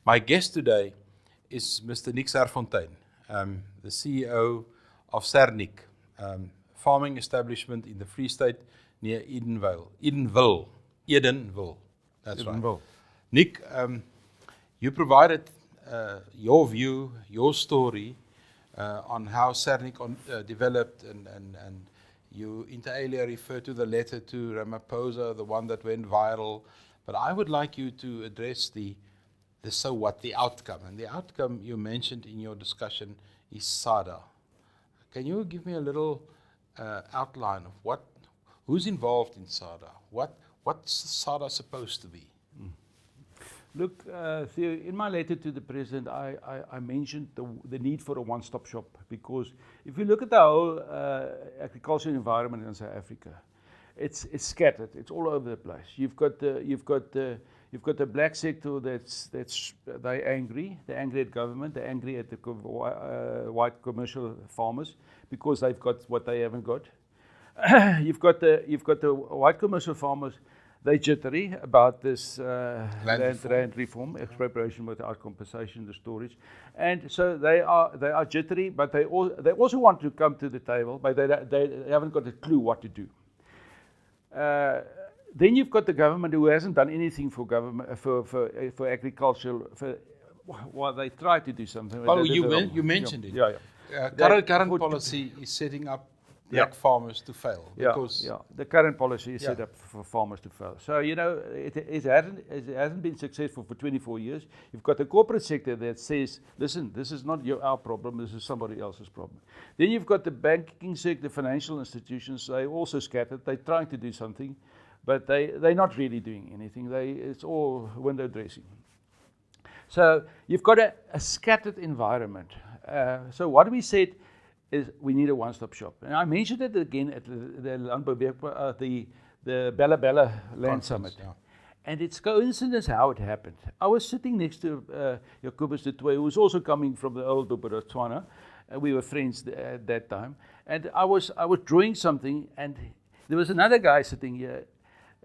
My guest today is Mr. Nick Serfontein, the CEO of Sernik, farming establishment in the Free State near Edenville. That's right. Nick, you provided your view, your story on how Sernik developed, and you inter alia refer to the letter to Ramaphosa, the one that went viral. But I would like you to address the so what, the outcome. And the outcome you mentioned in your discussion is SADA. Can you give me a little outline of who's involved in SADA? What's SADA supposed to be? Look, Theo, in my letter to the President, I mentioned the need for a one-stop shop, because if you look at the whole agricultural environment in South Africa, it's scattered. It's all over the place. You've got the black sector they're angry. They're angry at government. They're angry at the white commercial farmers because they've got what they haven't got. You've got the white commercial farmers. They're jittery about this land reform, expropriation without compensation, the storage, and so they are jittery. But they also want to come to the table, but they haven't got a clue what to do. Then you've got the government who hasn't done anything for government for agriculture. Well, they try to do something. Oh, you mentioned it. Yeah. Current policy is setting up black farmers to fail. The current policy is set up for farmers to fail. So it hasn't been successful for 24 years. You've got the corporate sector that says, listen, this is not our problem. This is somebody else's problem. Then you've got the banking sector, financial institutions. They're also scattered. They're trying to do something, but they're not really doing anything. It's all window dressing. So you've got a scattered environment. So what we said is we need a one-stop shop. And I mentioned it again at the Bella Bella Land Summit. Yeah. And it's coincidence how it happened. I was sitting next to Jacobus de Tooy, who was also coming from the old Botswana. We were friends at that time. And I was drawing something, and there was another guy sitting here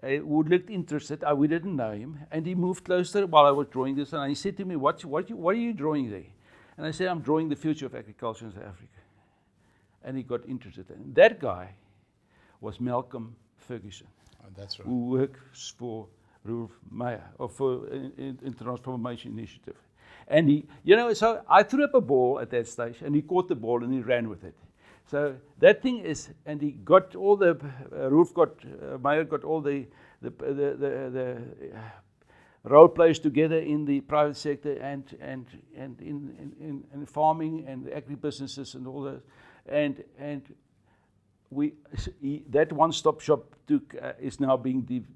who looked interested. We didn't know him. And he moved closer while I was drawing this, and he said to me, what are you drawing there? And I said, I'm drawing the future of agriculture in South Africa. And he got interested. And that guy was Malcolm Ferguson, that's right, who works for Rudolf Meyer, or for in Transformation Initiative. And he, so I threw up a ball at that stage, and he caught the ball and he ran with it. So that thing is, and he got all the Meyer got all the role players together in the private sector and in farming and agribusinesses and all that. And that one-stop shop is now being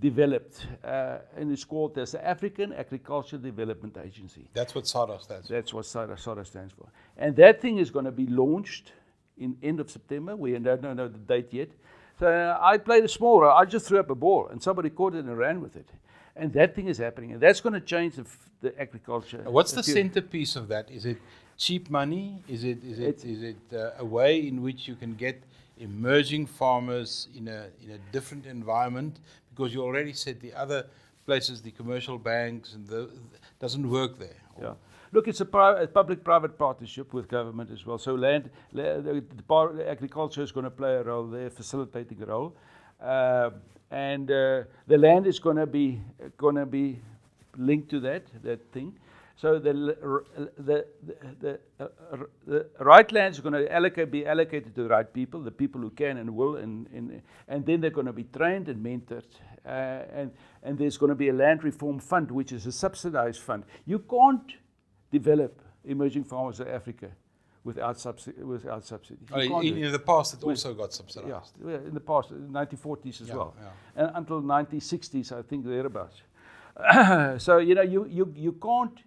developed, and it's called the African Agriculture Development Agency. That's what SADA stands for. That's what SADA stands for. And that thing is going to be launched in end of September. We don't know the date yet. So I played a small role. I just threw up a ball, and somebody caught it and ran with it. And that thing is happening, and that's going to change the agriculture. What's the centerpiece of that? Is it cheap money? Is it a way in which you can get emerging farmers in a different environment? Because you already said the other places, the commercial banks, and doesn't work there. Yeah. Look, it's a public-private partnership with government as well. So agriculture is going to play a role there, facilitating a role. And the land is going to be linked to that thing. So the right land is going to be allocated to the right people, the people who can and will, and then they're going to be trained and mentored. And there's going to be a land reform fund, which is a subsidized fund. You can't develop emerging farmers in Africa without subsidies. In the past, it also got subsidized. Yeah, in the past, in the 1940s as well, and until 1960s, I think thereabouts. So you can't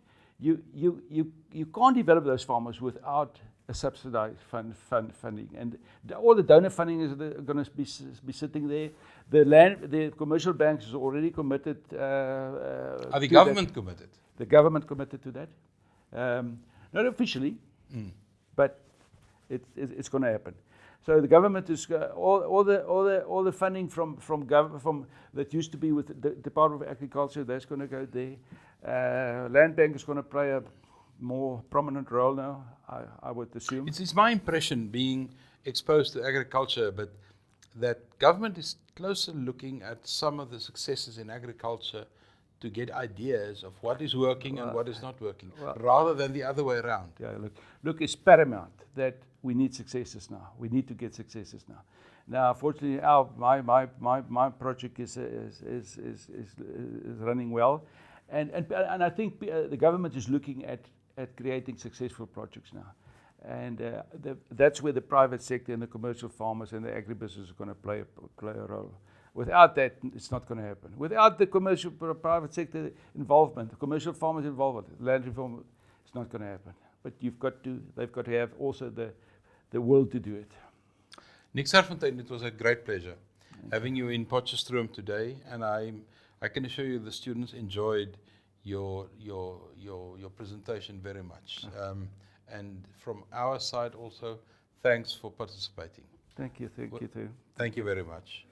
develop those farmers without a subsidized funding, and all the donor funding is going to be sitting there. The commercial banks is already committed. Are the government committed? The government committed to that, not officially, but it's going to happen. So the government is all the funding from that used to be with the Department of Agriculture, that's going to go there. Land Bank is going to play a more prominent role now, I would assume. It's my impression, being exposed to agriculture, but that government is closer looking at some of the successes in agriculture to get ideas of what is working and what is not working, rather than the other way around. Yeah, look, it's paramount that we need successes now. We need to get successes now. Now, fortunately, my project is running well, and I think the government is looking at creating successful projects now, and that's where the private sector and the commercial farmers and the agribusiness are going to play a role. Without that, it's not going to happen. Without the commercial private sector involvement, the commercial farmers involvement, land reform, it's not going to happen. But they've got to have also the will to do it. Nick Serfontein, it was a great pleasure having you in Potchefstroom today, and I can assure you the students enjoyed your presentation very much. And from our side also, thanks for participating. Thank you too. Thank you very much.